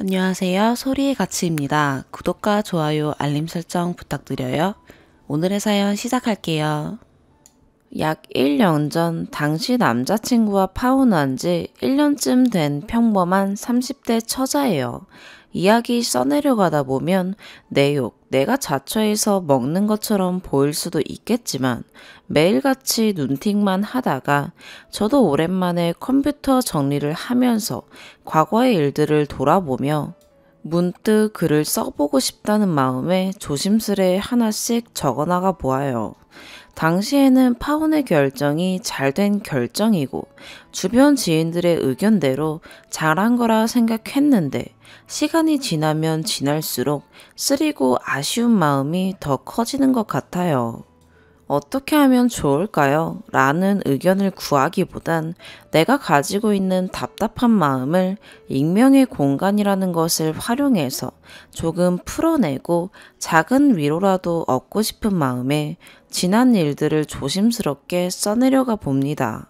안녕하세요. 소리의 가치입니다. 구독과 좋아요, 알림 설정 부탁드려요. 오늘의 사연 시작할게요. 약 1년 전 당시 남자친구와 파혼한 지 1년쯤 된 평범한 30대 처자예요. 이야기 써내려가다 보면 내 욕, 내가 자처해서 먹는 것처럼 보일 수도 있겠지만 매일같이 눈팅만 하다가 저도 오랜만에 컴퓨터 정리를 하면서 과거의 일들을 돌아보며 문득 글을 써보고 싶다는 마음에 조심스레 하나씩 적어나가 보아요. 당시에는 파혼의 결정이 잘된 결정이고 주변 지인들의 의견대로 잘한 거라 생각했는데 시간이 지나면 지날수록 쓰리고 아쉬운 마음이 더 커지는 것 같아요. 어떻게 하면 좋을까요? 라는 의견을 구하기보단 내가 가지고 있는 답답한 마음을 익명의 공간이라는 것을 활용해서 조금 풀어내고 작은 위로라도 얻고 싶은 마음에 지난 일들을 조심스럽게 써내려가 봅니다.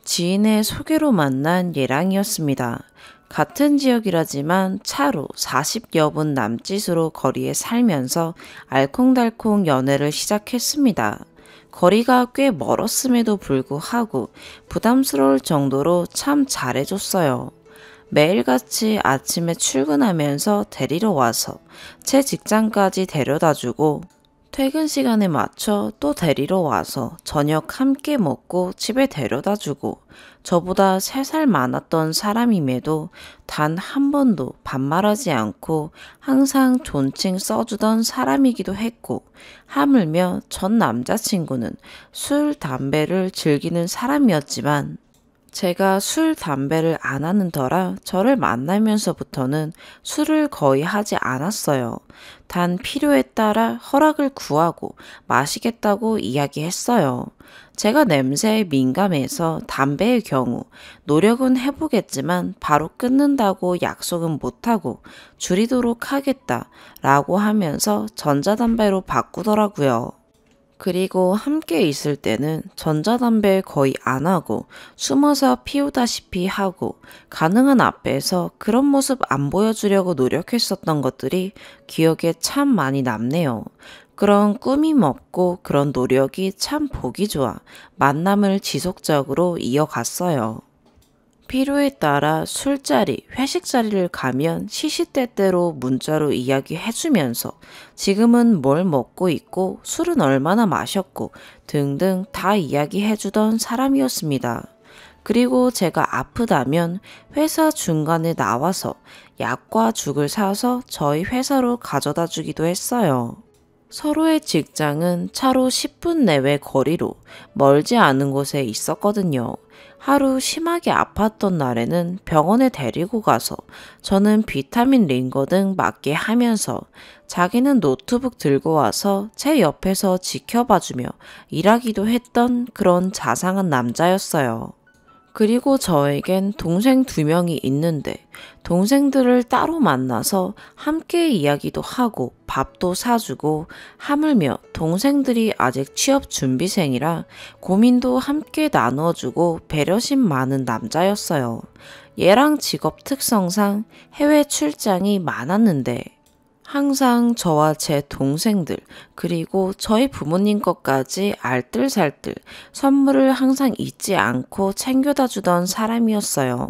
지인의 소개로 만난 예랑이었습니다. 같은 지역이라지만 차로 40여 분 남짓으로 거리에 살면서 알콩달콩 연애를 시작했습니다. 거리가 꽤 멀었음에도 불구하고 부담스러울 정도로 참 잘해줬어요. 매일같이 아침에 출근하면서 데리러 와서 제 직장까지 데려다주고 퇴근 시간에 맞춰 또 데리러 와서 저녁 함께 먹고 집에 데려다 주고 저보다 3살 많았던 사람임에도 단 한 번도 반말하지 않고 항상 존칭 써주던 사람이기도 했고 하물며 전 남자친구는 술, 담배를 즐기는 사람이었지만 제가 술, 담배를 안 하는 터라 저를 만나면서부터는 술을 거의 하지 않았어요. 단 필요에 따라 허락을 구하고 마시겠다고 이야기했어요. 제가 냄새에 민감해서 담배의 경우 노력은 해보겠지만 바로 끊는다고 약속은 못하고 줄이도록 하겠다라고 하면서 전자담배로 바꾸더라고요. 그리고 함께 있을 때는 전자담배 거의 안 하고 숨어서 피우다시피 하고 가능한 앞에서 그런 모습 안 보여주려고 노력했었던 것들이 기억에 참 많이 남네요. 그런 꾸밈 없고 그런 노력이 참 보기 좋아 만남을 지속적으로 이어갔어요. 필요에 따라 술자리, 회식 자리를 가면 시시때때로 문자로 이야기해주면서 지금은 뭘 먹고 있고 술은 얼마나 마셨고 등등 다 이야기해주던 사람이었습니다. 그리고 제가 아프다면 회사 중간에 나와서 약과 죽을 사서 저희 회사로 가져다 주기도 했어요. 서로의 직장은 차로 10분 내외 거리로 멀지 않은 곳에 있었거든요. 하루 심하게 아팠던 날에는 병원에 데리고 가서 저는 비타민 링거 등 맞게 하면서 자기는 노트북 들고 와서 제 옆에서 지켜봐주며 일하기도 했던 그런 자상한 남자였어요. 그리고 저에겐 동생 2명이 있는데 동생들을 따로 만나서 함께 이야기도 하고 밥도 사주고 하물며 동생들이 아직 취업 준비생이라 고민도 함께 나눠주고 배려심 많은 남자였어요. 얘랑 직업 특성상 해외 출장이 많았는데 항상 저와 제 동생들 그리고 저희 부모님 것까지 알뜰살뜰 선물을 항상 잊지 않고 챙겨다 주던 사람이었어요.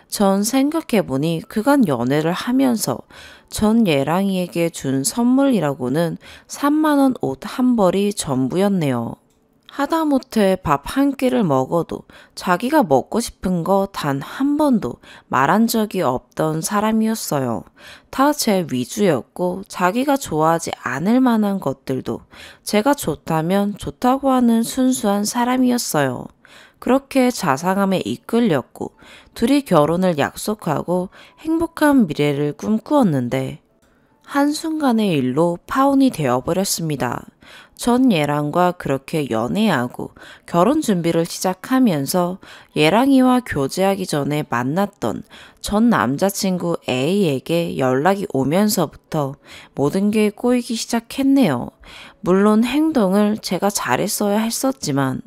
전 생각해보니 그간 연애를 하면서 전 예랑이에게 준 선물이라고는 3만 원 옷 한 벌이 전부였네요. 하다못해 밥 한 끼를 먹어도 자기가 먹고 싶은 거 단 한 번도 말한 적이 없던 사람이었어요. 다 제 위주였고 자기가 좋아하지 않을 만한 것들도 제가 좋다면 좋다고 하는 순수한 사람이었어요. 그렇게 자상함에 이끌렸고 둘이 결혼을 약속하고 행복한 미래를 꿈꾸었는데 한순간의 일로 파혼이 되어버렸습니다. 전 예랑과 그렇게 연애하고 결혼 준비를 시작하면서 예랑이와 교제하기 전에 만났던 전 남자친구 A에게 연락이 오면서부터 모든 게 꼬이기 시작했네요. 물론 행동을 제가 잘했어야 했었지만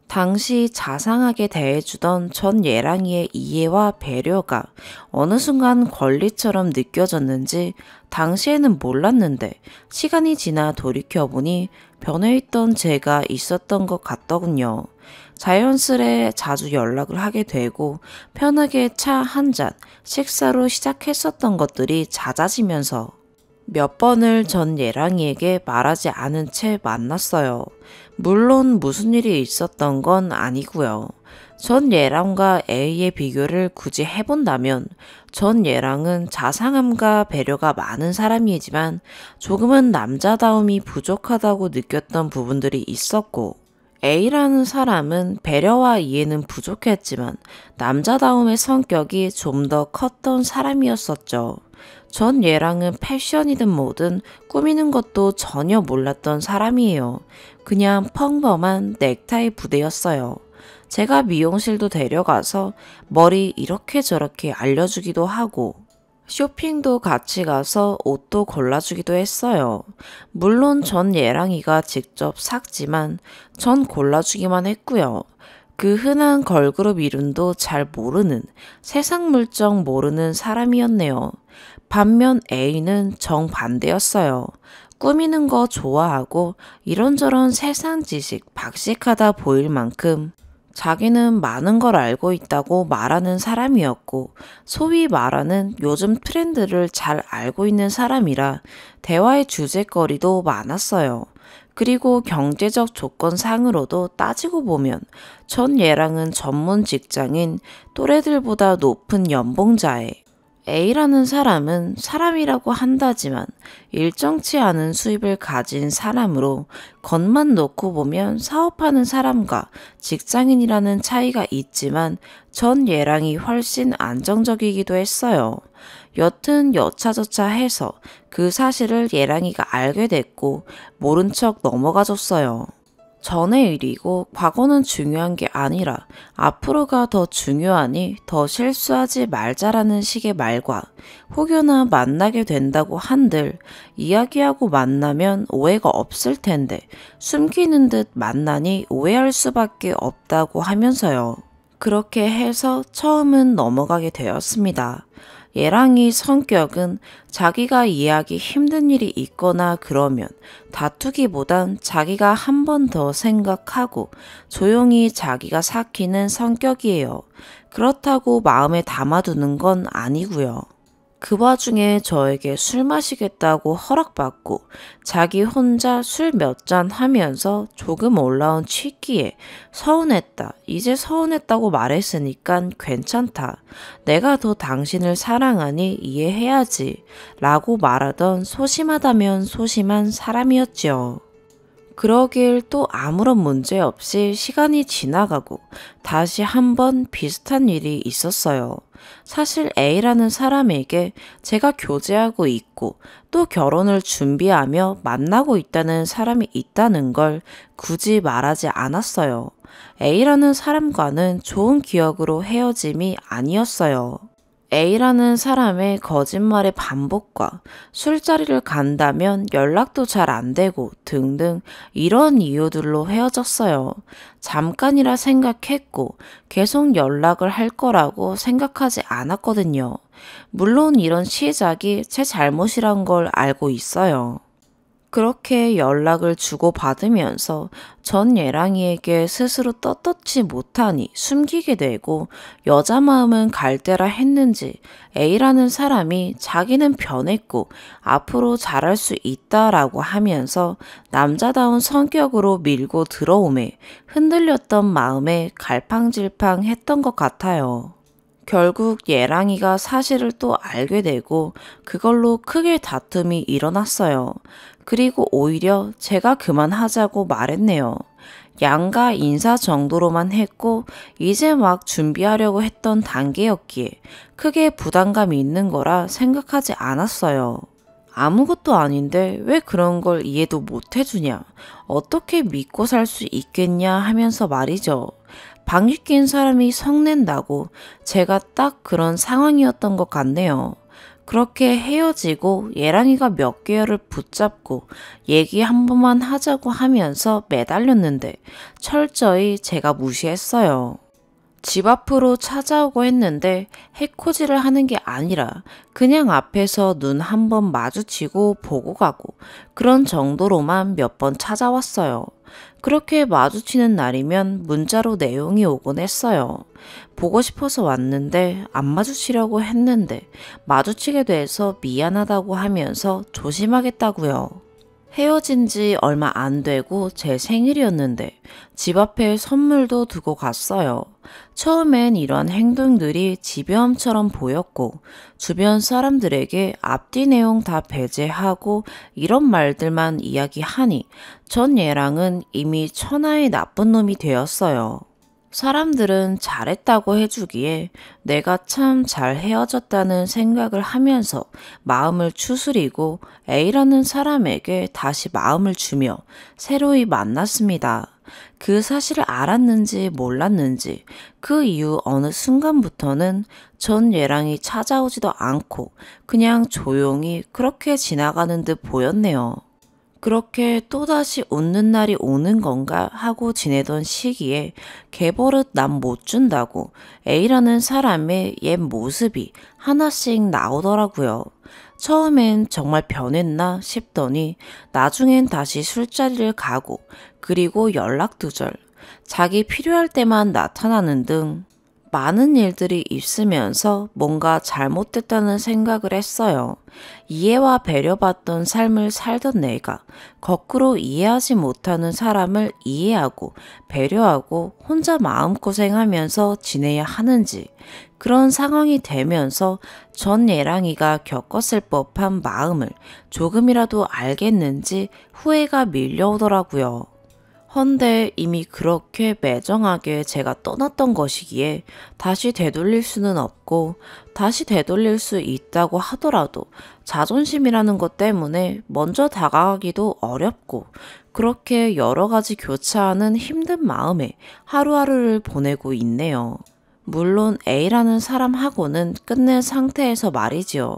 당시 자상하게 대해주던 전 예랑이의 이해와 배려가 어느 순간 권리처럼 느껴졌는지 당시에는 몰랐는데 시간이 지나 돌이켜보니 변해있던 제가 있었던 것 같더군요. 자연스레 자주 연락을 하게 되고 편하게 차 한 잔, 식사로 시작했었던 것들이 잦아지면서 몇 번을 전 예랑이에게 말하지 않은 채 만났어요. 물론 무슨 일이 있었던 건 아니고요. 전 예랑과 A의 비교를 굳이 해본다면 전 예랑은 자상함과 배려가 많은 사람이지만 조금은 남자다움이 부족하다고 느꼈던 부분들이 있었고 A라는 사람은 배려와 이해는 부족했지만 남자다움의 성격이 좀 더 컸던 사람이었었죠. 전 예랑은 패션이든 뭐든 꾸미는 것도 전혀 몰랐던 사람이에요. 그냥 평범한 넥타이 부대였어요. 제가 미용실도 데려가서 머리 이렇게 저렇게 알려주기도 하고 쇼핑도 같이 가서 옷도 골라주기도 했어요. 물론 전 예랑이가 직접 샀지만 전 골라주기만 했고요. 그 흔한 걸그룹 이름도 잘 모르는 세상 물정 모르는 사람이었네요. 반면 A는 정반대였어요. 꾸미는 거 좋아하고 이런저런 세상 지식 박식하다 보일 만큼 자기는 많은 걸 알고 있다고 말하는 사람이었고 소위 말하는 요즘 트렌드를 잘 알고 있는 사람이라 대화의 주제거리도 많았어요. 그리고 경제적 조건상으로도 따지고 보면 전 얘랑은 전문 직장인 또래들보다 높은 연봉자에 A라는 사람은 사람이라고 한다지만 일정치 않은 수입을 가진 사람으로 겉만 놓고 보면 사업하는 사람과 직장인이라는 차이가 있지만 전 얘랑이 훨씬 안정적이기도 했어요. 여튼 여차저차 해서 그 사실을 얘랑이가 알게 됐고 모른 척 넘어가줬어요. 전의 일이고 과거는 중요한 게 아니라 앞으로가 더 중요하니 더 실수하지 말자라는 식의 말과 혹여나 만나게 된다고 한들 이야기하고 만나면 오해가 없을 텐데 숨기는 듯 만나니 오해할 수밖에 없다고 하면서요. 그렇게 해서 처음은 넘어가게 되었습니다. 얘랑이 성격은 자기가 이해하기 힘든 일이 있거나 그러면 다투기보단 자기가 한 번 더 생각하고 조용히 자기가 삭히는 성격이에요. 그렇다고 마음에 담아두는 건 아니고요. 그 와중에 저에게 술 마시겠다고 허락받고 자기 혼자 술 몇 잔 하면서 조금 올라온 취기에 서운했다. 이제 서운했다고 말했으니까 괜찮다. 내가 더 당신을 사랑하니 이해해야지. 라고 말하던 소심하다면 소심한 사람이었지요. 그러길 또 아무런 문제 없이 시간이 지나가고 다시 한번 비슷한 일이 있었어요. 사실 A라는 사람에게 제가 교제하고 있고 또 결혼을 준비하며 만나고 있다는 사람이 있다는 걸 굳이 말하지 않았어요. A라는 사람과는 좋은 기억으로 헤어짐이 아니었어요. A라는 사람의 거짓말의 반복과 술자리를 간다면 연락도 잘 안 되고 등등 이런 이유들로 헤어졌어요. 잠깐이라 생각했고 계속 연락을 할 거라고 생각하지 않았거든요. 물론 이런 시작이 제 잘못이란 걸 알고 있어요. 그렇게 연락을 주고받으면서 전 예랑이에게 스스로 떳떳지 못하니 숨기게 되고 여자 마음은 갈대라 했는지 A라는 사람이 자기는 변했고 앞으로 잘할 수 있다라고 하면서 남자다운 성격으로 밀고 들어오매 흔들렸던 마음에 갈팡질팡 했던 것 같아요. 결국 예랑이가 사실을 또 알게 되고 그걸로 크게 다툼이 일어났어요. 그리고 오히려 제가 그만하자고 말했네요. 양가 인사 정도로만 했고 이제 막 준비하려고 했던 단계였기에 크게 부담감이 있는 거라 생각하지 않았어요. 아무것도 아닌데 왜 그런 걸 이해도 못 해주냐? 어떻게 믿고 살 수 있겠냐 하면서 말이죠. 방귀 낀 사람이 성낸다고 제가 딱 그런 상황이었던 것 같네요. 그렇게 헤어지고 예랑이가 몇 개월을 붙잡고 얘기 한 번만 하자고 하면서 매달렸는데 철저히 제가 무시했어요. 집 앞으로 찾아오고 했는데 해코지를 하는 게 아니라 그냥 앞에서 눈 한 번 마주치고 보고 가고 그런 정도로만 몇 번 찾아왔어요. 그렇게 마주치는 날이면 문자로 내용이 오곤 했어요. 보고 싶어서 왔는데 안 마주치려고 했는데 마주치게 돼서 미안하다고 하면서 조심하겠다고요. 헤어진 지 얼마 안 되고 제 생일이었는데 집 앞에 선물도 두고 갔어요. 처음엔 이런 행동들이 집요함처럼 보였고 주변 사람들에게 앞뒤 내용 다 배제하고 이런 말들만 이야기하니 전 얘랑은 이미 천하의 나쁜 놈이 되었어요. 사람들은 잘했다고 해주기에 내가 참 잘 헤어졌다는 생각을 하면서 마음을 추스리고 A라는 사람에게 다시 마음을 주며 새로이 만났습니다. 그 사실을 알았는지 몰랐는지 그 이후 어느 순간부터는 전 얘랑이 찾아오지도 않고 그냥 조용히 그렇게 지나가는 듯 보였네요. 그렇게 또다시 웃는 날이 오는 건가 하고 지내던 시기에 개버릇 남 못 준다고 A라는 사람의 옛 모습이 하나씩 나오더라고요. 처음엔 정말 변했나 싶더니 나중엔 다시 술자리를 가고 그리고 연락 두절, 자기 필요할 때만 나타나는 등 많은 일들이 있으면서 뭔가 잘못됐다는 생각을 했어요. 이해와 배려받던 삶을 살던 내가 거꾸로 이해하지 못하는 사람을 이해하고 배려하고 혼자 마음고생하면서 지내야 하는지 그런 상황이 되면서 전 예랑이가 겪었을 법한 마음을 조금이라도 알겠는지 후회가 밀려오더라고요. 헌데 이미 그렇게 매정하게 제가 떠났던 것이기에 다시 되돌릴 수는 없고 다시 되돌릴 수 있다고 하더라도 자존심이라는 것 때문에 먼저 다가가기도 어렵고 그렇게 여러 가지 교차하는 힘든 마음에 하루하루를 보내고 있네요. 물론 A라는 사람하고는 끝낸 상태에서 말이지요.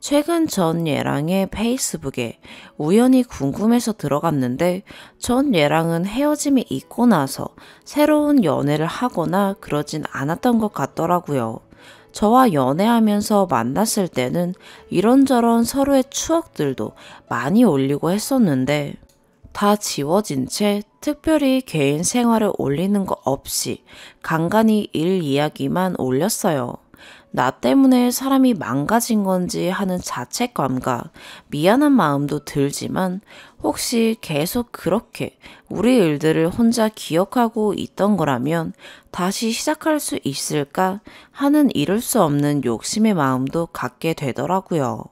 최근 전 얘랑의 페이스북에 우연히 궁금해서 들어갔는데 전 얘랑은 헤어짐이 있고 나서 새로운 연애를 하거나 그러진 않았던 것 같더라고요. 저와 연애하면서 만났을 때는 이런저런 서로의 추억들도 많이 올리고 했었는데 다 지워진 채 특별히 개인 생활을 올리는 거 없이 간간히 일 이야기만 올렸어요. 나 때문에 사람이 망가진 건지 하는 자책감과 미안한 마음도 들지만 혹시 계속 그렇게 우리 일들을 혼자 기억하고 있던 거라면 다시 시작할 수 있을까 하는 이룰 수 없는 욕심의 마음도 갖게 되더라고요.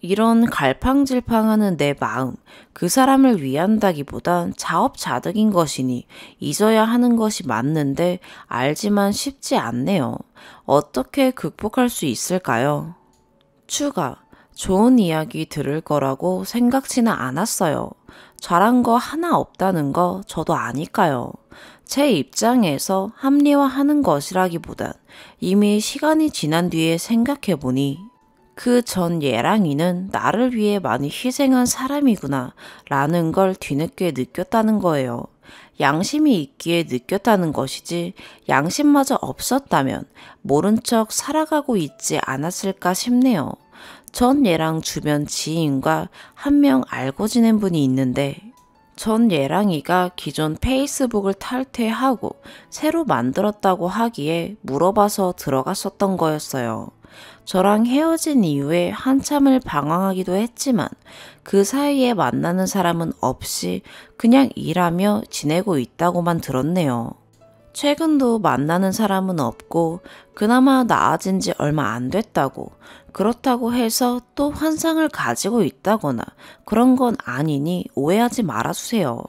이런 갈팡질팡하는 내 마음, 그 사람을 위한다기보단 자업자득인 것이니 잊어야 하는 것이 맞는데 알지만 쉽지 않네요. 어떻게 극복할 수 있을까요? 추가, 좋은 이야기 들을 거라고 생각지는 않았어요. 잘한 거 하나 없다는 거 저도 아니까요. 제 입장에서 합리화하는 것이라기보단 이미 시간이 지난 뒤에 생각해보니 그 전 예랑이는 나를 위해 많이 희생한 사람이구나 라는 걸 뒤늦게 느꼈다는 거예요. 양심이 있기에 느꼈다는 것이지 양심마저 없었다면 모른 척 살아가고 있지 않았을까 싶네요. 전 얘랑 주변 지인과 한 명 알고 지낸 분이 있는데 전 예랑이가 기존 페이스북을 탈퇴하고 새로 만들었다고 하기에 물어봐서 들어갔었던 거였어요. 저랑 헤어진 이후에 한참을 방황하기도 했지만 그 사이에 만나는 사람은 없이 그냥 일하며 지내고 있다고만 들었네요. 최근도 만나는 사람은 없고 그나마 나아진 지 얼마 안 됐다고 그렇다고 해서 또 환상을 가지고 있다거나 그런 건 아니니 오해하지 말아주세요.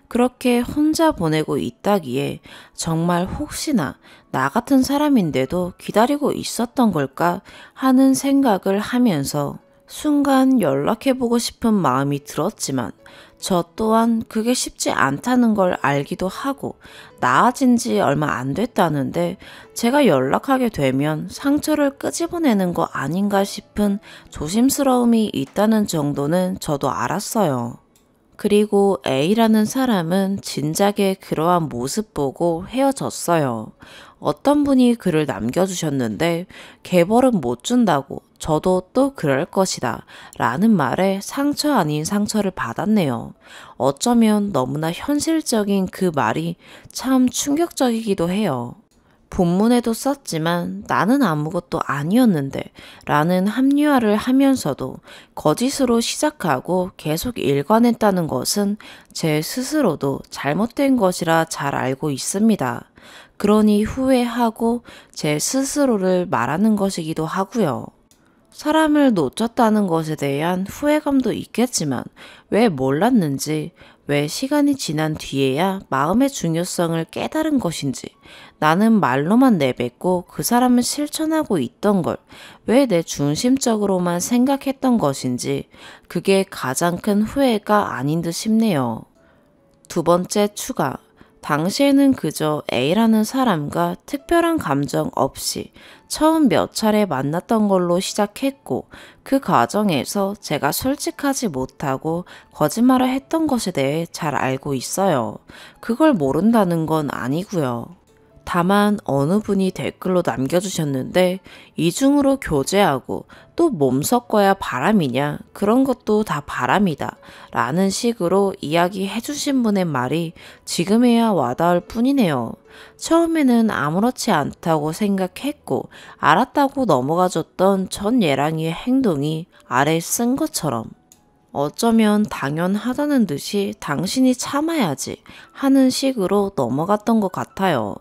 그렇게 혼자 보내고 있다기에 정말 혹시나 나 같은 사람인데도 기다리고 있었던 걸까 하는 생각을 하면서 순간 연락해보고 싶은 마음이 들었지만 저 또한 그게 쉽지 않다는 걸 알기도 하고 나아진 지 얼마 안 됐다는데 제가 연락하게 되면 상처를 끄집어내는 거 아닌가 싶은 조심스러움이 있다는 정도는 저도 알았어요. 그리고 A라는 사람은 진작에 그러한 모습 보고 헤어졌어요. 어떤 분이 글을 남겨주셨는데 개벌은 못 준다고 저도 또 그럴 것이다 라는 말에 상처 아닌 상처를 받았네요. 어쩌면 너무나 현실적인 그 말이 참 충격적이기도 해요. 본문에도 썼지만 나는 아무것도 아니었는데 라는 합리화를 하면서도 거짓으로 시작하고 계속 일관했다는 것은 제 스스로도 잘못된 것이라 잘 알고 있습니다. 그러니 후회하고 제 스스로를 말하는 것이기도 하고요. 사람을 놓쳤다는 것에 대한 후회감도 있겠지만 왜 몰랐는지, 왜 시간이 지난 뒤에야 마음의 중요성을 깨달은 것인지, 나는 말로만 내뱉고 그 사람은 실천하고 있던 걸 왜 내 중심적으로만 생각했던 것인지, 그게 가장 큰 후회가 아닌 듯 싶네요. 두 번째 추가. 당시에는 그저 A라는 사람과 특별한 감정 없이 처음 몇 차례 만났던 걸로 시작했고 그 과정에서 제가 솔직하지 못하고 거짓말을 했던 것에 대해 잘 알고 있어요. 그걸 모른다는 건 아니고요. 다만 어느 분이 댓글로 남겨주셨는데 이중으로 교제하고 또 몸 섞어야 바람이냐 그런 것도 다 바람이다 라는 식으로 이야기해 주신 분의 말이 지금에야 와닿을 뿐이네요. 처음에는 아무렇지 않다고 생각했고 알았다고 넘어가줬던 전 예랑이의 행동이 아래 쓴 것처럼 어쩌면 당연하다는 듯이 당신이 참아야지 하는 식으로 넘어갔던 것 같아요.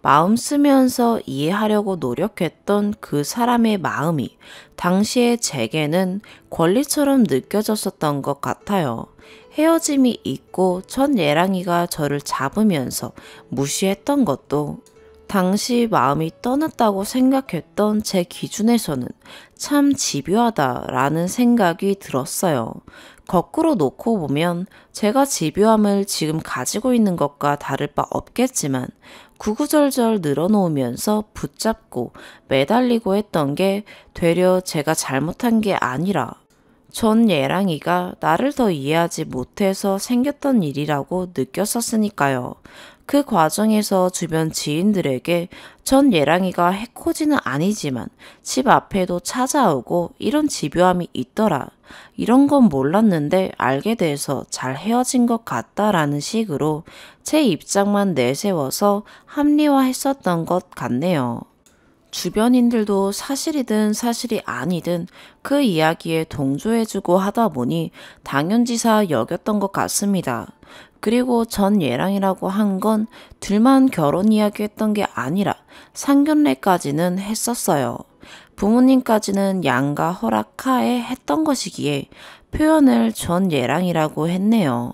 마음 쓰면서 이해하려고 노력했던 그 사람의 마음이 당시에 제게는 권리처럼 느껴졌었던 것 같아요. 헤어짐이 있고 전 예랑이가 저를 잡으면서 무시했던 것도 당시 마음이 떠났다고 생각했던 제 기준에서는 참 집요하다라는 생각이 들었어요. 거꾸로 놓고 보면 제가 집요함을 지금 가지고 있는 것과 다를 바 없겠지만 구구절절 늘어놓으면서 붙잡고 매달리고 했던 게 되려 제가 잘못한 게 아니라 전 예랑이가 나를 더 이해하지 못해서 생겼던 일이라고 느꼈었으니까요. 그 과정에서 주변 지인들에게 전 예랑이가 해코지는 아니지만 집 앞에도 찾아오고 이런 집요함이 있더라. 이런 건 몰랐는데 알게 돼서 잘 헤어진 것 같다라는 식으로 제 입장만 내세워서 합리화했었던 것 같네요. 주변인들도 사실이든 사실이 아니든 그 이야기에 동조해주고 하다 보니 당연지사 여겼던 것 같습니다. 그리고 전 예랑이라고 한 건 둘만 결혼 이야기 했던 게 아니라 상견례까지는 했었어요. 부모님까지는 양가 허락하에 했던 것이기에 표현을 전 예랑이라고 했네요.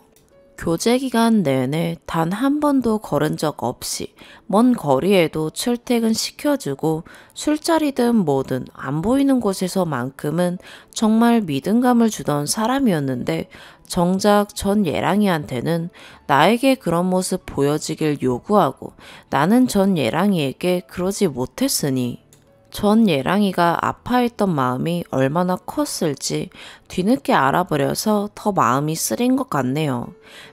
교제 기간 내내 단 한 번도 걸은 적 없이 먼 거리에도 출퇴근 시켜주고 술자리든 뭐든 안 보이는 곳에서만큼은 정말 믿음감을 주던 사람이었는데 정작 전 예랑이한테는 나에게 그런 모습 보여지길 요구하고 나는 전 예랑이에게 그러지 못했으니 전 예랑이가 아파했던 마음이 얼마나 컸을지 뒤늦게 알아버려서 더 마음이 쓰린 것 같네요.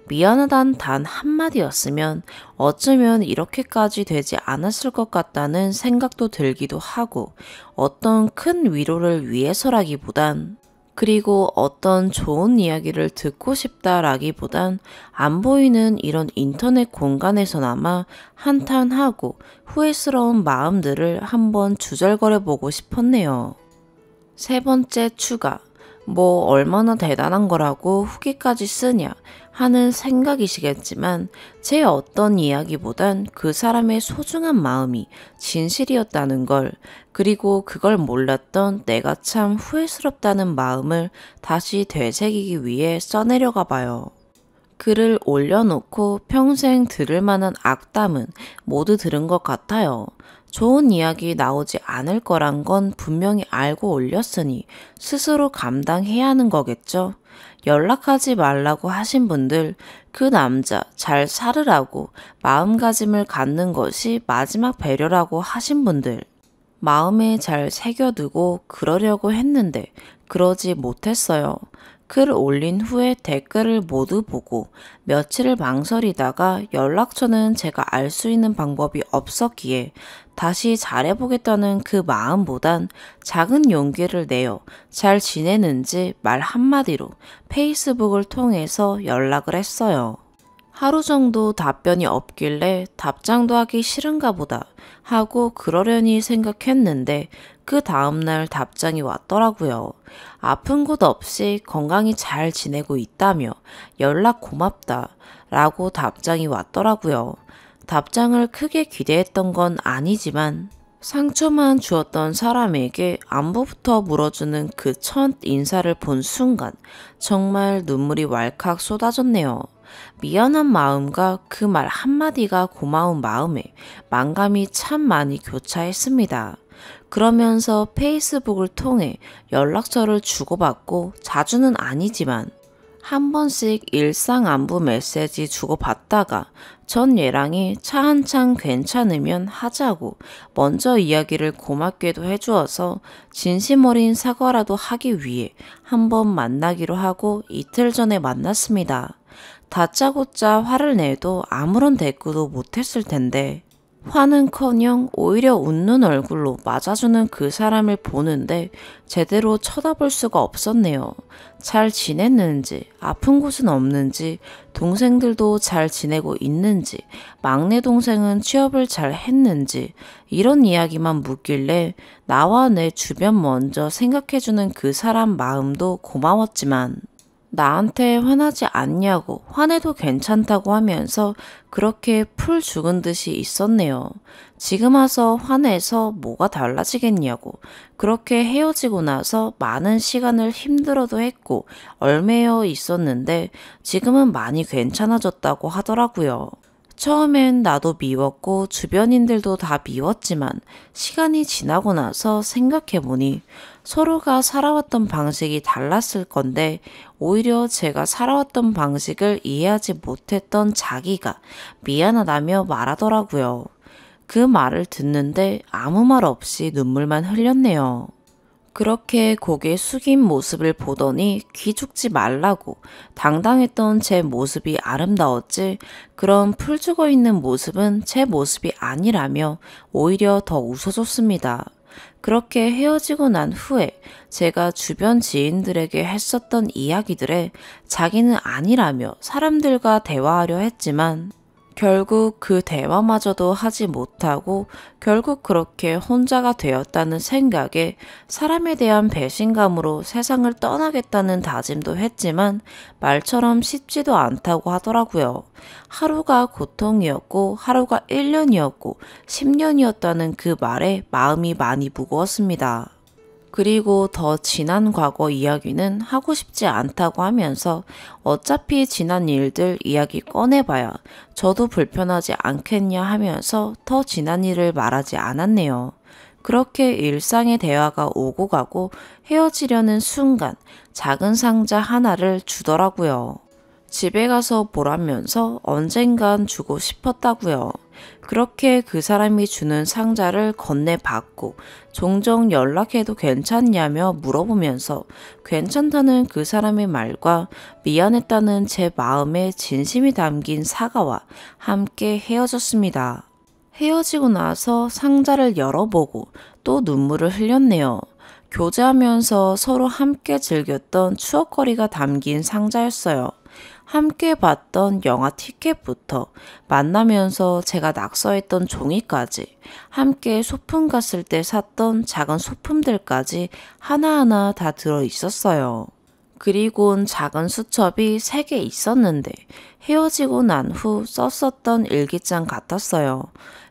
미안하단 단 한마디였으면 어쩌면 이렇게까지 되지 않았을 것 같다는 생각도 들기도 하고 어떤 큰 위로를 위해서라기보단 그리고 어떤 좋은 이야기를 듣고 싶다라기보단 안 보이는 이런 인터넷 공간에서나마 한탄하고 후회스러운 마음들을 한번 주절거려 보고 싶었네요. 세 번째 추가. 뭐 얼마나 대단한 거라고 후기까지 쓰냐 하는 생각이시겠지만 제 어떤 이야기보단 그 사람의 소중한 마음이 진실이었다는 걸 그리고 그걸 몰랐던 내가 참 후회스럽다는 마음을 다시 되새기기 위해 써내려가 봐요. 글을 올려놓고 평생 들을 만한 악담은 모두 들은 것 같아요. 좋은 이야기 나오지 않을 거란 건 분명히 알고 올렸으니 스스로 감당해야 하는 거겠죠. 연락하지 말라고 하신 분들, 그 남자 잘 살으라고 마음가짐을 갖는 것이 마지막 배려라고 하신 분들, 마음에 잘 새겨두고 그러려고 했는데 그러지 못했어요. 글 올린 후에 댓글을 모두 보고 며칠을 망설이다가 연락처는 제가 알 수 있는 방법이 없었기에 다시 잘해보겠다는 그 마음보단 작은 용기를 내어 잘 지내는지 말 한마디로 페이스북을 통해서 연락을 했어요. 하루 정도 답변이 없길래 답장도 하기 싫은가 보다 하고 그러려니 생각했는데 그 다음날 답장이 왔더라고요. 아픈 곳 없이 건강히 잘 지내고 있다며 연락 고맙다 라고 답장이 왔더라고요. 답장을 크게 기대했던 건 아니지만 상처만 주었던 사람에게 안부부터 물어주는 그 첫 인사를 본 순간 정말 눈물이 왈칵 쏟아졌네요. 미안한 마음과 그 말 한마디가 고마운 마음에 만감이 참 많이 교차했습니다. 그러면서 페이스북을 통해 연락처를 주고받고 자주는 아니지만 한 번씩 일상 안부 메시지 주고받다가 전 얘랑이 차 한창 괜찮으면 하자고 먼저 이야기를 고맙게도 해주어서 진심 어린 사과라도 하기 위해 한번 만나기로 하고 이틀 전에 만났습니다. 다짜고짜 화를 내도 아무런 대꾸도 못했을 텐데 화는커녕 오히려 웃는 얼굴로 맞아주는 그 사람을 보는데 제대로 쳐다볼 수가 없었네요. 잘 지냈는지, 아픈 곳은 없는지, 동생들도 잘 지내고 있는지, 막내 동생은 취업을 잘 했는지 이런 이야기만 묻길래 나와 내 주변 먼저 생각해주는 그 사람 마음도 고마웠지만 나한테 화나지 않냐고 화내도 괜찮다고 하면서 그렇게 풀 죽은 듯이 있었네요. 지금 와서 화내서 뭐가 달라지겠냐고. 그렇게 헤어지고 나서 많은 시간을 힘들어도 했고 얼매여 있었는데 지금은 많이 괜찮아졌다고 하더라고요. 처음엔 나도 미웠고 주변인들도 다 미웠지만 시간이 지나고 나서 생각해보니 서로가 살아왔던 방식이 달랐을 건데 오히려 제가 살아왔던 방식을 이해하지 못했던 자기가 미안하다며 말하더라고요. 그 말을 듣는데 아무 말 없이 눈물만 흘렸네요. 그렇게 고개 숙인 모습을 보더니 귀 죽지 말라고 당당했던 제 모습이 아름다웠지 그런 풀 죽어 있는 모습은 제 모습이 아니라며 오히려 더 웃어줬습니다. 그렇게 헤어지고 난 후에 제가 주변 지인들에게 했었던 이야기들에 자기는 아니라며 사람들과 대화하려 했지만 결국 그 대화마저도 하지 못하고 결국 그렇게 혼자가 되었다는 생각에 사람에 대한 배신감으로 세상을 떠나겠다는 다짐도 했지만 말처럼 쉽지도 않다고 하더라고요. 하루가 고통이었고 하루가 1년이었고 10년이었다는 그 말에 마음이 많이 무거웠습니다. 그리고 더 지난 과거 이야기는 하고 싶지 않다고 하면서 어차피 지난 일들 이야기 꺼내봐야 저도 불편하지 않겠냐 하면서 더 지난 일을 말하지 않았네요. 그렇게 일상의 대화가 오고 가고 헤어지려는 순간 작은 상자 하나를 주더라고요. 집에 가서 보라면서 언젠간 주고 싶었다고요. 그렇게 그 사람이 주는 상자를 건네받고 종종 연락해도 괜찮냐며 물어보면서 괜찮다는 그 사람의 말과 미안했다는 제 마음에 진심이 담긴 사과와 함께 헤어졌습니다. 헤어지고 나서 상자를 열어보고 또 눈물을 흘렸네요. 교제하면서 서로 함께 즐겼던 추억거리가 담긴 상자였어요. 함께 봤던 영화 티켓부터 만나면서 제가 낙서했던 종이까지 함께 소풍 갔을 때 샀던 작은 소품들까지 하나하나 다 들어있었어요. 그리곤 작은 수첩이 3개 있었는데 헤어지고 난 후 썼었던 일기장 같았어요.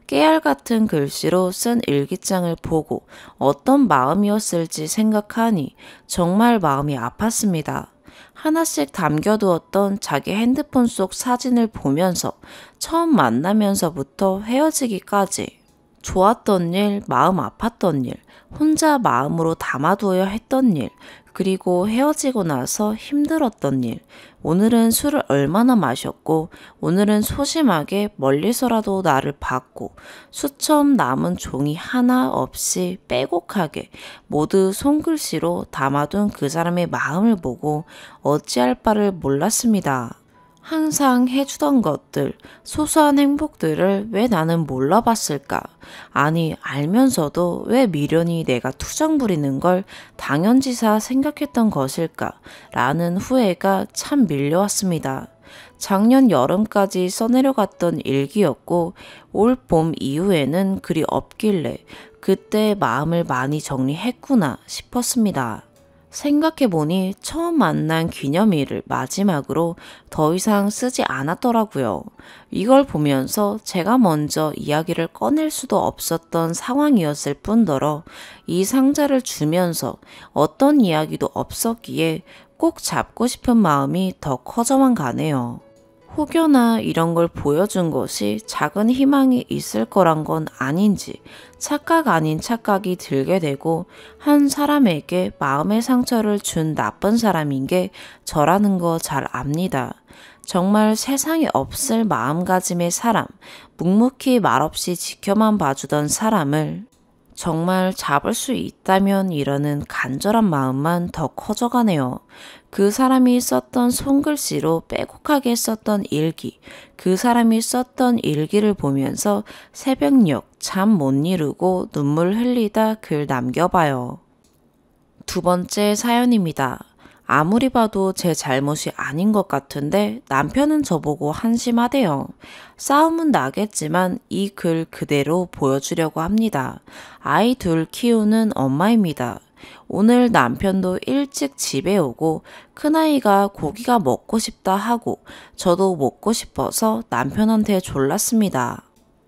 깨알 같은 글씨로 쓴 일기장을 보고 어떤 마음이었을지 생각하니 정말 마음이 아팠습니다. 하나씩 담겨두었던 자기 핸드폰 속 사진을 보면서 처음 만나면서부터 헤어지기까지 좋았던 일, 마음 아팠던 일, 혼자 마음으로 담아두어야 했던 일, 그리고 헤어지고 나서 힘들었던 일, 오늘은 술을 얼마나 마셨고, 오늘은 소심하게 멀리서라도 나를 봤고, 수첩 남은 종이 하나 없이 빼곡하게 모두 손글씨로 담아둔 그 사람의 마음을 보고 어찌할 바를 몰랐습니다. 항상 해주던 것들, 소소한 행복들을 왜 나는 몰라봤을까? 아니, 알면서도 왜 미련이 내가 투정 부리는 걸 당연지사 생각했던 것일까? 라는 후회가 참 밀려왔습니다. 작년 여름까지 써내려갔던 일기였고, 올 봄 이후에는 글이 없길래 그때 마음을 많이 정리했구나 싶었습니다. 생각해보니 처음 만난 기념일을 마지막으로 더 이상 쓰지 않았더라고요. 이걸 보면서 제가 먼저 이야기를 꺼낼 수도 없었던 상황이었을 뿐더러 이 상자를 주면서 어떤 이야기도 없었기에 꼭 잡고 싶은 마음이 더 커져만 가네요. 혹여나 이런 걸 보여준 것이 작은 희망이 있을 거란 건 아닌지 착각 아닌 착각이 들게 되고 한 사람에게 마음의 상처를 준 나쁜 사람인 게 저라는 거 잘 압니다. 정말 세상에 없을 마음가짐의 사람, 묵묵히 말없이 지켜만 봐주던 사람을 정말 잡을 수 있다면 이러는 간절한 마음만 더 커져가네요. 그 사람이 썼던 손글씨로 빼곡하게 썼던 일기, 그 사람이 썼던 일기를 보면서 새벽녘 잠 못 이루고 눈물 흘리다 글 남겨봐요. 두 번째 사연입니다. 아무리 봐도 제 잘못이 아닌 것 같은데 남편은 저보고 한심하대요. 싸움은 나겠지만 이 글 그대로 보여주려고 합니다. 아이 둘 키우는 엄마입니다. 오늘 남편도 일찍 집에 오고 큰아이가 고기가 먹고 싶다 하고 저도 먹고 싶어서 남편한테 졸랐습니다.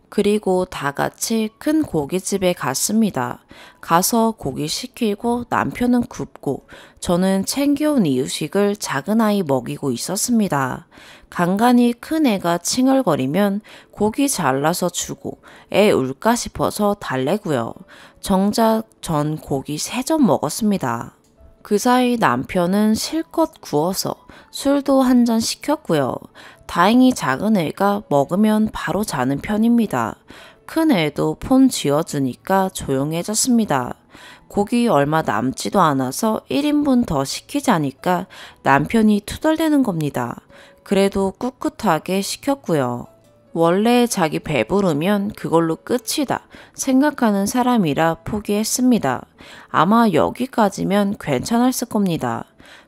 그리고 다 같이 큰 고깃집에 갔습니다. 가서 고기 시키고 남편은 굽고 저는 챙겨온 이유식을 작은아이 먹이고 있었습니다. 간간히 큰애가 칭얼거리면 고기 잘라서 주고 애 울까 싶어서 달래고요. 정작 전 고기 3점 먹었습니다. 그 사이 남편은 실컷 구워서 술도 한 잔 시켰고요. 다행히 작은 애가 먹으면 바로 자는 편입니다. 큰 애도 폰 쥐어주니까 조용해졌습니다. 고기 얼마 남지도 않아서 1인분 더 시키자니까 남편이 투덜대는 겁니다. 그래도 꿋꿋하게 시켰고요. 원래 자기 배부르면 그걸로 끝이다 생각하는 사람이라 포기했습니다. 아마 여기까지면 괜찮았을 겁니다.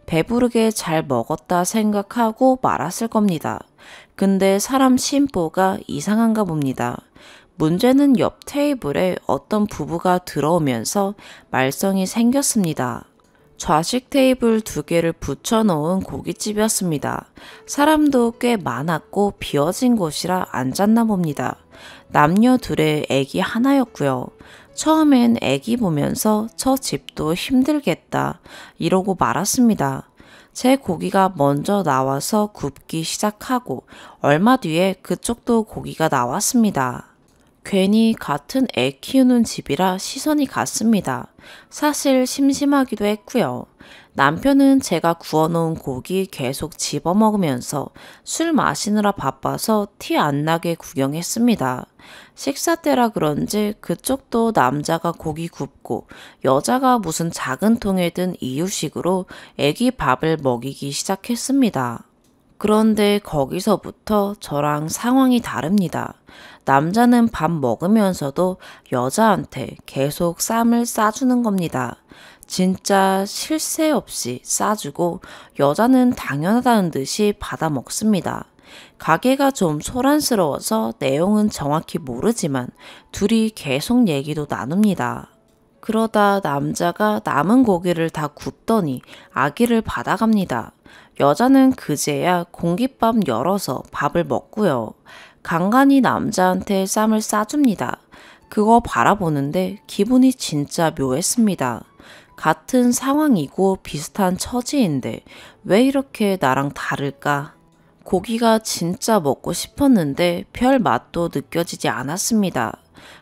배부르게 잘 먹었다 생각하고 말았을 겁니다. 근데 사람 심보가 이상한가 봅니다. 문제는 옆 테이블에 어떤 부부가 들어오면서 말썽이 생겼습니다. 좌식 테이블 2개를 붙여놓은 고깃집이었습니다. 사람도 꽤 많았고 비어진 곳이라 앉았나 봅니다. 남녀 둘의 애기 하나였고요. 처음엔 애기 보면서 저 집도 힘들겠다 이러고 말았습니다. 제 고기가 먼저 나와서 굽기 시작하고 얼마 뒤에 그쪽도 고기가 나왔습니다. 괜히 같은 애 키우는 집이라 시선이 갔습니다. 사실 심심하기도 했고요. 남편은 제가 구워놓은 고기 계속 집어먹으면서 술 마시느라 바빠서 티 안 나게 구경했습니다. 식사 때라 그런지 그쪽도 남자가 고기 굽고 여자가 무슨 작은 통에 든 이유식으로 애기 밥을 먹이기 시작했습니다. 그런데 거기서부터 저랑 상황이 다릅니다. 남자는 밥 먹으면서도 여자한테 계속 쌈을 싸주는 겁니다. 진짜 쉴 새 없이 싸주고 여자는 당연하다는 듯이 받아 먹습니다. 가게가 좀 소란스러워서 내용은 정확히 모르지만 둘이 계속 얘기도 나눕니다. 그러다 남자가 남은 고기를 다 굽더니 아기를 받아갑니다. 여자는 그제야 공깃밥 열어서 밥을 먹고요. 간간히 남자한테 쌈을 싸줍니다. 그거 바라보는데 기분이 진짜 묘했습니다. 같은 상황이고 비슷한 처지인데 왜 이렇게 나랑 다를까? 고기가 진짜 먹고 싶었는데 별 맛도 느껴지지 않았습니다.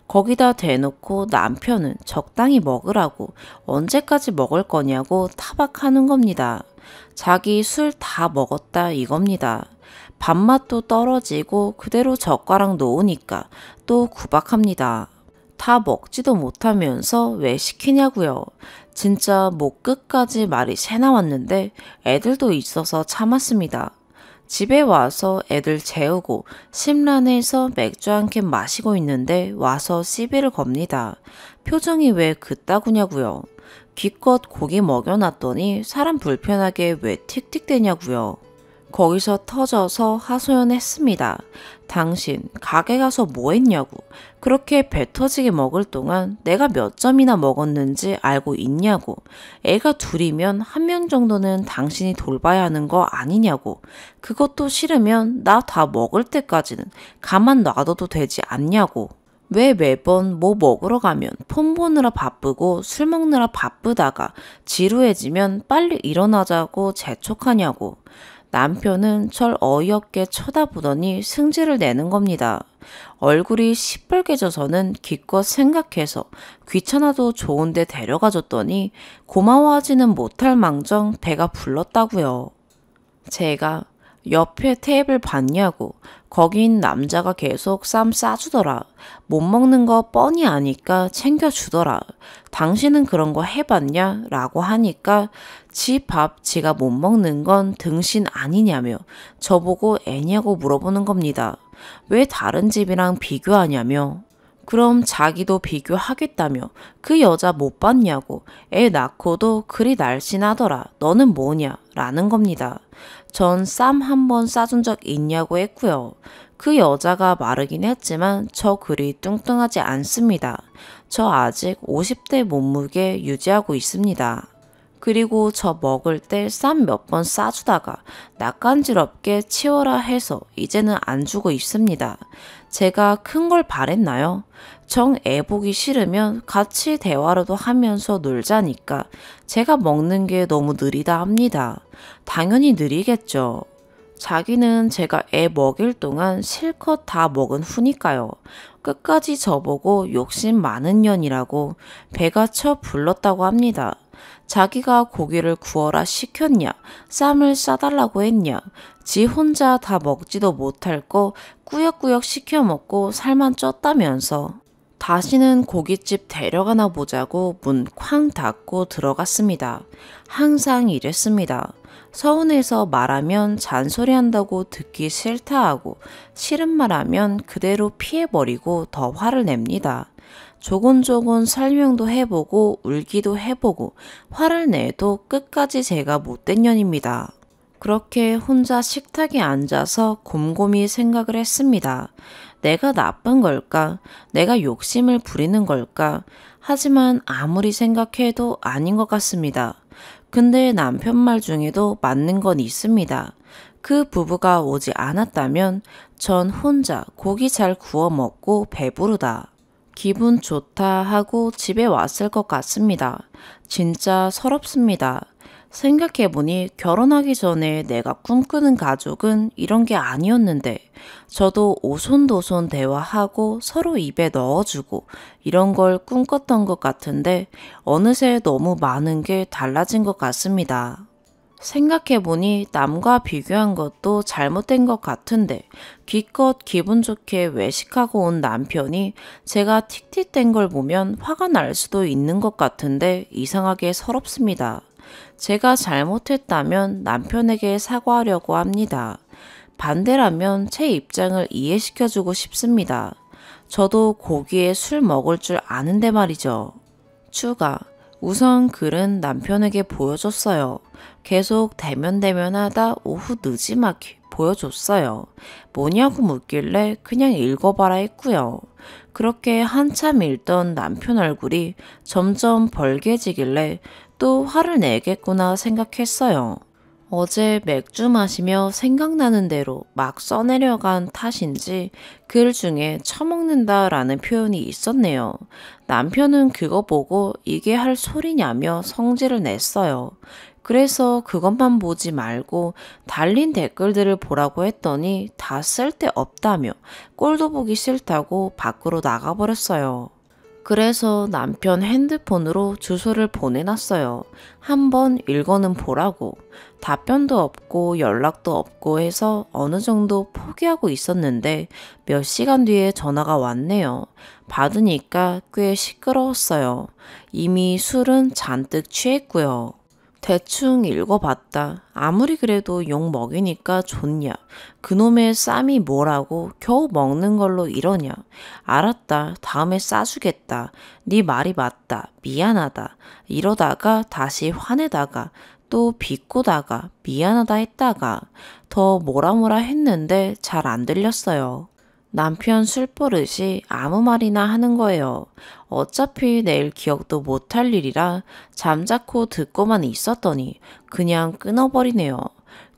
거기다 대놓고 남편은 적당히 먹으라고 언제까지 먹을 거냐고 타박하는 겁니다. 자기 술 다 먹었다 이겁니다. 밥맛도 떨어지고 그대로 젓가락 놓으니까 또 구박합니다. 다 먹지도 못하면서 왜 시키냐고요. 진짜 목 끝까지 말이 새 나왔는데 애들도 있어서 참았습니다. 집에 와서 애들 재우고 심란해서 맥주 한 캔 마시고 있는데 와서 시비를 겁니다. 표정이 왜 그따구냐고요. 기껏 고기 먹여놨더니 사람 불편하게 왜 틱틱대냐고요. 거기서 터져서 하소연했습니다. 당신 가게 가서 뭐 했냐고. 그렇게 배 터지게 먹을 동안 내가 몇 점이나 먹었는지 알고 있냐고. 애가 둘이면 한 명 정도는 당신이 돌봐야 하는 거 아니냐고. 그것도 싫으면 나 다 먹을 때까지는 가만 놔둬도 되지 않냐고. 왜 매번 뭐 먹으러 가면 폰 보느라 바쁘고 술 먹느라 바쁘다가 지루해지면 빨리 일어나자고 재촉하냐고. 남편은 절 어이없게 쳐다보더니 승질을 내는 겁니다. 얼굴이 시뻘개져서는 기껏 생각해서 귀찮아도 좋은데 데려가 줬더니 고마워하지는 못할 망정 배가 불렀다고요. 제가 옆에 테이블 봤냐고. 거긴 남자가 계속 쌈 싸주더라. 못 먹는 거 뻔히 아니까 챙겨주더라. 당신은 그런 거 해봤냐? 라고 하니까 지 밥 지가 못 먹는 건 등신 아니냐며 저보고 애냐고 물어보는 겁니다. 왜 다른 집이랑 비교하냐며. 그럼 자기도 비교하겠다며 그 여자 못 봤냐고. 애 낳고도 그리 날씬하더라. 너는 뭐냐? 라는 겁니다. 전 쌈 한 번 싸준 적 있냐고 했고요. 그 여자가 마르긴 했지만 저 그리 뚱뚱하지 않습니다. 저 아직 50대 몸무게 유지하고 있습니다. 그리고 저 먹을 때 쌈 몇 번 싸주다가 낯간지럽게 치워라 해서 이제는 안 주고 있습니다. 제가 큰 걸 바랬나요? 정 애 보기 싫으면 같이 대화라도 하면서 놀자니까 제가 먹는 게 너무 느리다 합니다. 당연히 느리겠죠. 자기는 제가 애 먹일 동안 실컷 다 먹은 후니까요. 끝까지 저보고 욕심 많은 년이라고 배가 쳐 불렀다고 합니다. 자기가 고기를 구워라 시켰냐, 쌈을 싸달라고 했냐, 지 혼자 다 먹지도 못할 거 꾸역꾸역 시켜 먹고 살만 쪘다면서. 다시는 고깃집 데려가나 보자고 문 쾅 닫고 들어갔습니다. 항상 이랬습니다. 서운해서 말하면 잔소리한다고 듣기 싫다 하고 싫은 말하면 그대로 피해버리고 더 화를 냅니다. 조곤조곤 설명도 해보고 울기도 해보고 화를 내도 끝까지 제가 못된 년입니다. 그렇게 혼자 식탁에 앉아서 곰곰이 생각을 했습니다. 내가 나쁜 걸까? 내가 욕심을 부리는 걸까? 하지만 아무리 생각해도 아닌 것 같습니다. 근데 남편 말 중에도 맞는 건 있습니다. 그 부부가 오지 않았다면 전 혼자 고기 잘 구워 먹고 배부르다. 기분 좋다 하고 집에 왔을 것 같습니다. 진짜 서럽습니다. 생각해보니 결혼하기 전에 내가 꿈꾸는 가족은 이런 게 아니었는데 저도 오손도손 대화하고 서로 입에 넣어주고 이런 걸 꿈꿨던 것 같은데 어느새 너무 많은 게 달라진 것 같습니다. 생각해보니 남과 비교한 것도 잘못된 것 같은데 기껏 기분 좋게 외식하고 온 남편이 제가 틱틱댄 걸 보면 화가 날 수도 있는 것 같은데 이상하게 서럽습니다. 제가 잘못했다면 남편에게 사과하려고 합니다. 반대라면 제 입장을 이해시켜주고 싶습니다. 저도 고기에 술 먹을 줄 아는데 말이죠. 추가. 우선 글은 남편에게 보여줬어요. 계속 대면대면하다 오후 늦지막히 보여줬어요. 뭐냐고 묻길래 그냥 읽어봐라 했고요. 그렇게 한참 읽던 남편 얼굴이 점점 벌개지길래 또 화를 내겠구나 생각했어요. 어제 맥주 마시며 생각나는 대로 막 써내려간 탓인지 글 중에 처먹는다라는 표현이 있었네요. 남편은 그거 보고 이게 할 소리냐며 성질을 냈어요. 그래서 그것만 보지 말고 달린 댓글들을 보라고 했더니 다 쓸데없다며 꼴도 보기 싫다고 밖으로 나가버렸어요. 그래서 남편 핸드폰으로 주소를 보내놨어요. 한번 읽어는 보라고. 답변도 없고 연락도 없고 해서 어느 정도 포기하고 있었는데 몇 시간 뒤에 전화가 왔네요. 받으니까 꽤 시끄러웠어요. 이미 술은 잔뜩 취했고요. 대충 읽어봤다. 아무리 그래도 욕 먹이니까 좋냐. 그놈의 쌈이 뭐라고 겨우 먹는 걸로 이러냐. 알았다. 다음에 싸주겠다. 네 말이 맞다. 미안하다. 이러다가 다시 화내다가 또 비꼬다가 미안하다 했다가 더 뭐라 했는데 잘 안 들렸어요. 남편 술버릇이 아무 말이나 하는 거예요. 어차피 내일 기억도 못할 일이라 잠자코 듣고만 있었더니 그냥 끊어버리네요.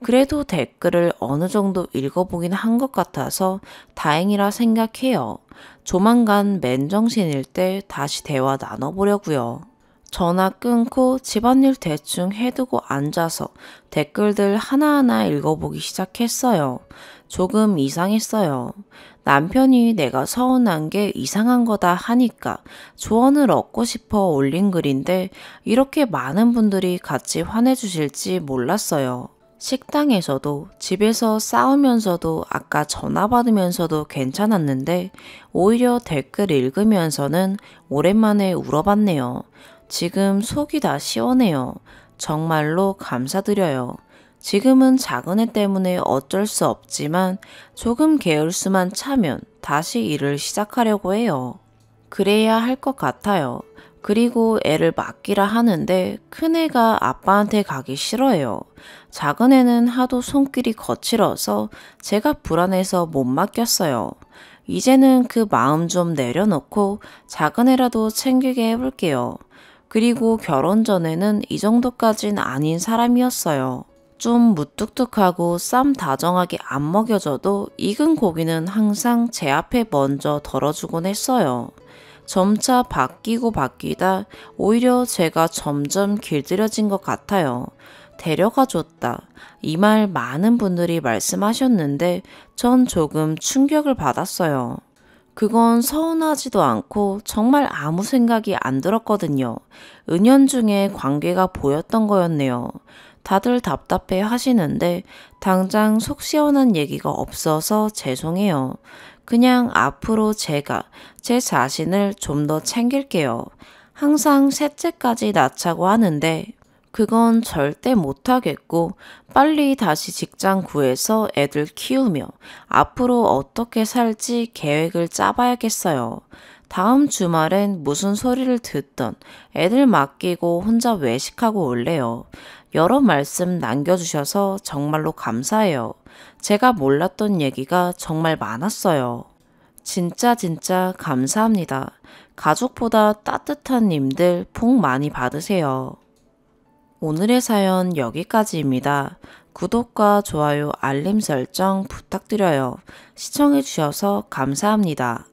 그래도 댓글을 어느 정도 읽어보긴 한 것 같아서 다행이라 생각해요. 조만간 맨정신일 때 다시 대화 나눠보려고요. 전화 끊고 집안일 대충 해두고 앉아서 댓글들 하나하나 읽어보기 시작했어요. 조금 이상했어요. 남편이 내가 서운한 게 이상한 거다 하니까 조언을 얻고 싶어 올린 글인데 이렇게 많은 분들이 같이 화내주실지 몰랐어요. 식당에서도 집에서 싸우면서도 아까 전화 받으면서도 괜찮았는데 오히려 댓글 읽으면서는 오랜만에 울어봤네요. 지금 속이 다 시원해요. 정말로 감사드려요. 지금은 작은 애 때문에 어쩔 수 없지만 조금 게을 수만 차면 다시 일을 시작하려고 해요. 그래야 할 것 같아요. 그리고 애를 맡기라 하는데 큰애가 아빠한테 가기 싫어해요. 작은 애는 하도 손길이 거칠어서 제가 불안해서 못 맡겼어요. 이제는 그 마음 좀 내려놓고 작은 애라도 챙기게 해볼게요. 그리고 결혼 전에는 이 정도까진 아닌 사람이었어요. 좀 무뚝뚝하고 쌈 다정하게 안 먹여줘도 익은 고기는 항상 제 앞에 먼저 덜어주곤 했어요. 점차 바뀌다 오히려 제가 점점 길들여진 것 같아요. 데려가 줬다. 이 말 많은 분들이 말씀하셨는데 전 조금 충격을 받았어요. 그건 서운하지도 않고 정말 아무 생각이 안 들었거든요. 은연중에 관계가 보였던 거였네요. 다들 답답해 하시는데 당장 속 시원한 얘기가 없어서 죄송해요. 그냥 앞으로 제가 제 자신을 좀 더 챙길게요. 항상 셋째까지 낳자고 하는데 그건 절대 못하겠고 빨리 다시 직장 구해서 애들 키우며 앞으로 어떻게 살지 계획을 짜봐야겠어요. 다음 주말엔 무슨 소리를 듣던 애들 맡기고 혼자 외식하고 올래요. 여러 말씀 남겨주셔서 정말로 감사해요. 제가 몰랐던 얘기가 정말 많았어요. 진짜 감사합니다. 가족보다 따뜻한 님들 복 많이 받으세요. 오늘의 사연 여기까지입니다. 구독과 좋아요, 알림 설정 부탁드려요. 시청해주셔서 감사합니다.